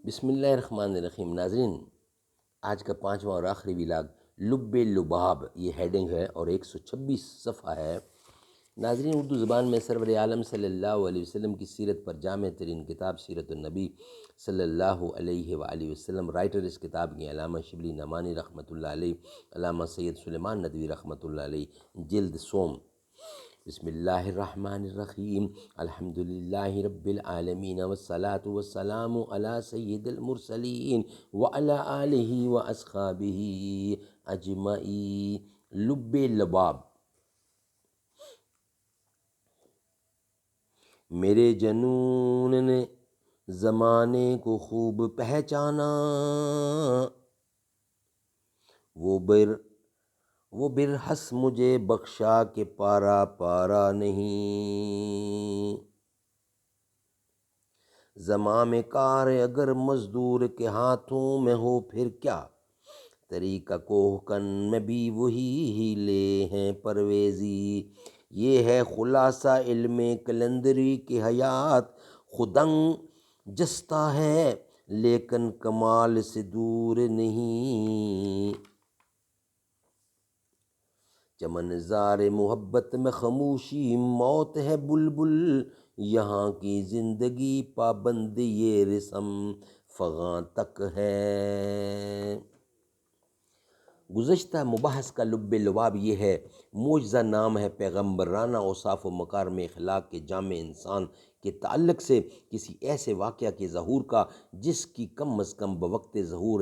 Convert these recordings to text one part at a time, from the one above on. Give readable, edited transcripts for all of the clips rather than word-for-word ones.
بسم اللہ الرحمن الرحیم۔ ناظرین، آج کا 5واں اور آخری ولاگ لب لباب، یہ ہیڈنگ ہے اور 126 صفحہ ہے۔ ناظرین، اردو زبان میں سرور عالم صلی اللہ علیہ وسلم کی سیرت پر جامع ترین کتاب سیرت النبی صلی اللہ علیہ وآلہ وسلم۔ رائٹر اس کتاب کی علامہ شبلی نعمانی رحمۃ اللہ علیہ، علامہ سید سلیمان ندوی رحمۃ اللہ علیہ، جلد سوم۔ بسم اللہ الرحمن الرحیم۔ الحمدللہ رب العالمین والصلاة والسلام علی سید المرسلین وعلی آلہ واصحابہ اجمعین۔ لب لباب۔ میرے جنون نے زمانے کو خوب پہچانا، وہ برحس مجھے بخشا کہ پارا پارا نہیں۔ زمام کار اگر مزدور کے ہاتھوں میں ہو پھر کیا، طریقہ کوہ کن میں بھی وہی ہیلے ہیں پرویزی۔ یہ ہے خلاصہ علم کلندری کی حیات، خودنگ جستا ہے لیکن کمال سے دور نہیں۔ چمن زار محبت میں خاموشی موت ہے بلبل، یہاں کی زندگی پابند یہ رسم فغاں تک ہے۔ گزشتہ مباحث کا لب لباب یہ ہے۔ معجزہ نام ہے پیغمبرانہ اوصاف و مکارم اخلاق کے جامع انسان کے تعلق سے کسی ایسے واقعہ کے ظہور کا جس کی کم از کم بوقت ظہور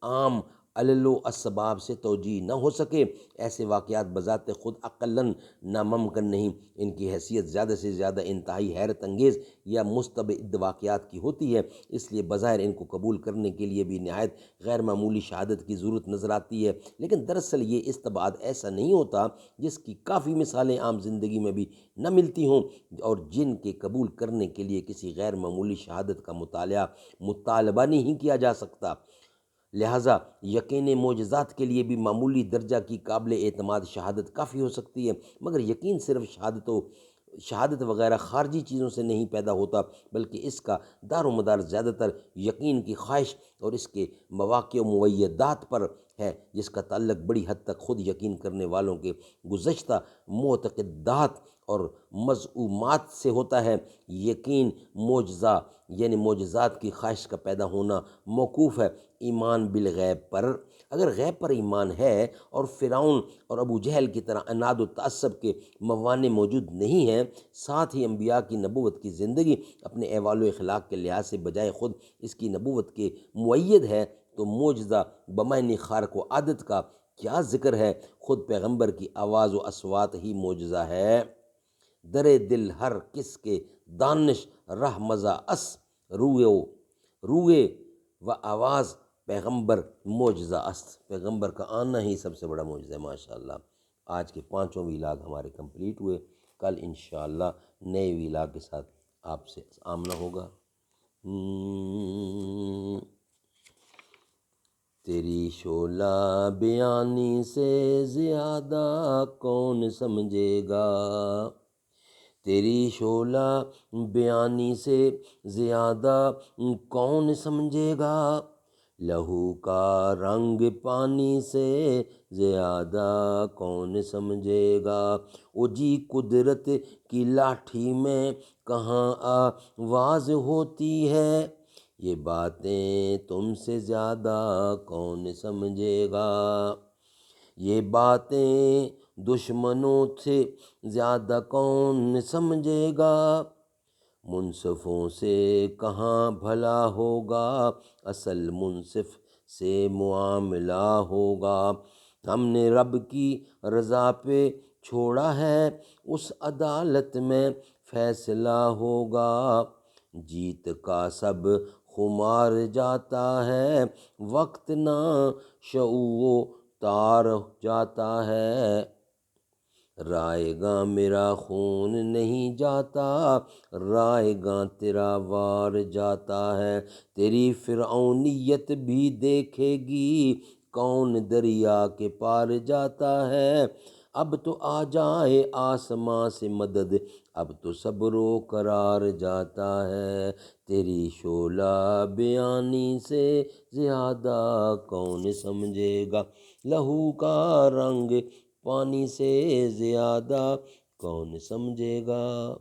عام علل و اسباب سے توجیہ نہ ہو سکے۔ ایسے واقعات بذات خود عقلاً ناممکن نہیں، ان کی حیثیت زیادہ سے زیادہ انتہائی حیرت انگیز یا مستبعد واقعات کی ہوتی ہے، اس لیے بظاہر ان کو قبول کرنے کے لیے بھی نہایت غیر معمولی شہادت کی ضرورت نظر آتی ہے، لیکن دراصل یہ استبعاد ایسا نہیں ہوتا جس کی کافی مثالیں عام زندگی میں بھی نہ ملتی ہوں، اور جن کے قبول کرنے کے لیے کسی غیر معمولی شہادت کا مطالبہ نہیں کیا جا سکتا۔ لہٰذا یقین معجزات کے لیے بھی معمولی درجہ کی قابل اعتماد شہادت کافی ہو سکتی ہے، مگر یقین صرف شہادت وغیرہ خارجی چیزوں سے نہیں پیدا ہوتا، بلکہ اس کا دار و مدار زیادہ تر یقین کی خواہش اور اس کے مواقع و مؤیدات پر ہے، جس کا تعلق بڑی حد تک خود یقین کرنے والوں کے گزشتہ معتقدات اور مزعومات سے ہوتا ہے۔ یقین معجزہ یعنی معجزات کی خواہش کا پیدا ہونا موقوف ہے ایمان بالغیب پر۔ اگر غیب پر ایمان ہے اور فرعون اور ابو جہل کی طرح عناد و تعصب کے موانع موجود نہیں ہیں، ساتھ ہی انبیاء کی نبوت کی زندگی اپنے احوال و اخلاق کے لحاظ سے بجائے خود اس کی نبوت کے مؤید ہے، تو معجزہ بمعنی خارق و عادت کا کیا ذکر ہے؟ خود پیغمبر کی آواز و اصوات ہی معجزہ ہے۔ در دل ہر کس کے دانش رہ مزہ اس، روئے و آواز پیغمبر معجزہ است۔ پیغمبر کا آنا ہی سب سے بڑا معجزہ ہے۔ ماشاءاللہ، آج کے 5 ولاگ ہمارے کمپلیٹ ہوئے۔ کل انشاءاللہ نئے ولاگ کے ساتھ آپ سے آمنا ہوگا۔ تیری شعلہ بیانی سے زیادہ کون سمجھے گا، تیری شعلہ بیانی سے زیادہ کون سمجھے گا، لہو کا رنگ پانی سے زیادہ کون سمجھے گا، او جی قدرت کی لاٹھی میں کہاں آواز ہوتی ہے، یہ باتیں تم سے زیادہ کون سمجھے گا، یہ باتیں دشمنوں سے زیادہ کون سمجھے گا، منصفوں سے کہاں بھلا ہوگا، اصل منصف سے معاملہ ہوگا، ہم نے رب کی رضا پہ چھوڑا ہے، اس عدالت میں فیصلہ ہوگا، جیت کا سب خمار جاتا ہے، وقت نہ شعوع تار جاتا ہے، رائے گاں میرا خون نہیں جاتا، رائے گاں تیرا وار جاتا ہے، تیری فرعونیت بھی دیکھے گی کون دریا کے پار جاتا ہے، اب تو آ جائے آسماں سے مدد، اب تو صبر و قرار جاتا ہے، تیری شعلہ بیانی سے زیادہ کون سمجھے گا، لہو کا رنگ پانی سے زیادہ کون سمجھے گا۔